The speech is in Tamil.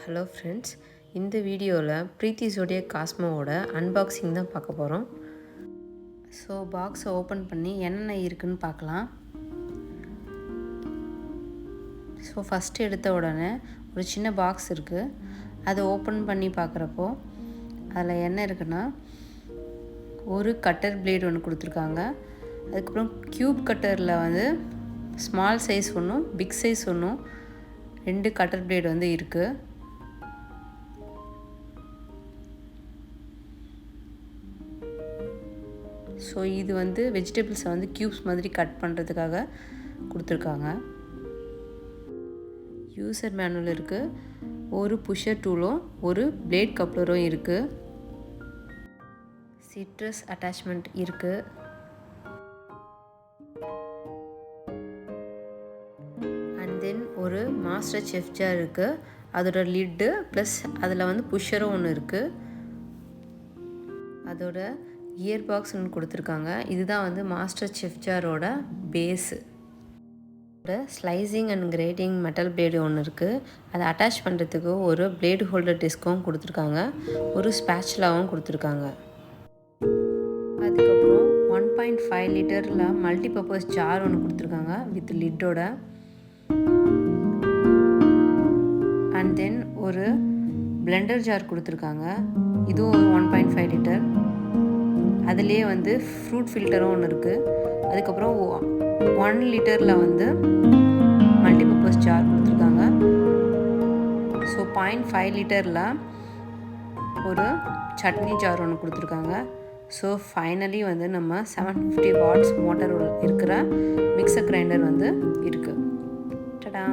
Hello friends, இந்த வீடியோவில் Preethi Zodiac Cosmo unboxing தான் பார்க்க போகிறோம். ஸோ பாக்ஸை ஓப்பன் பண்ணி என்னென்ன இருக்குன்னு பார்க்கலாம். ஸோ ஃபஸ்ட்டு எடுத்த உடனே ஒரு சின்ன பாக்ஸ் இருக்குது. அதை ஓப்பன் பண்ணி பார்க்குறப்போ அதில் என்ன இருக்குன்னா ஒரு கட்டர் பிளேட் ஒன்று கொடுத்துருக்காங்க. அதுக்கப்புறம் க்யூப் கட்டரில் வந்து ஸ்மால் சைஸ் ஒன்றும் பிக் சைஸ் ஒன்றும் 2 கட்டர் பிளேட் வந்து இருக்குது. ஸோ இது வந்து வெஜிடபிள்ஸை வந்து க்யூப்ஸ் மாதிரி கட் பண்ணுறதுக்காக கொடுத்துருக்காங்க. யூசர் மேனுவல் இருக்குது. ஒரு புஷர் டூலும் ஒரு பிளேட் கப்ளரும் இருக்குது. சிட்ரஸ் அட்டாச்மெண்ட் இருக்குது. அண்ட் தென் ஒரு மாஸ்டர் செஃப் ஜார் இருக்குது. அதோட லிட்டு ப்ளஸ் அதில் வந்து புஷரும் ஒன்று இருக்குது. அதோட இயர் பாக்ஸ் ஒன்று கொடுத்துருக்காங்க. இதுதான் வந்து மாஸ்டர் செஃப் ஜாரோட base. Slicing and grating metal blade ஒன்று இருக்குது. அதை அட்டாச் பண்ணுறதுக்கு ஒரு பிளேடு ஹோல்டர் டிஸ்க்கும் கொடுத்துருக்காங்க. ஒரு ஸ்பேச்சுலாவும் கொடுத்துருக்காங்க. அதுக்கப்புறம் 1.5 லிட்டரில் மல்டிபர்பஸ் ஜார் ஒன்று கொடுத்துருக்காங்க வித் லிட்டோட. அண்ட் தென் ஒரு பிளெண்டர் ஜார் கொடுத்துருக்காங்க. இதுவும் 1.5 லிட்டர். அதுலேயே வந்து ஃப்ரூட் ஃபில்டரும் ஒன்று இருக்குது. அதுக்கப்புறம் 1 லிட்டரில் வந்து மல்டிபர்பஸ் ஜார் கொடுத்துருக்காங்க. ஸோ 0.5 லிட்டரில் ஒரு சட்னி ஜார் ஒன்று கொடுத்துருக்காங்க. ஸோ ஃபைனலி வந்து நம்ம 750 வாட்ஸ் மோட்டர் இருக்கிற மிக்சர் கிரைண்டர் வந்து இருக்குது. டடா!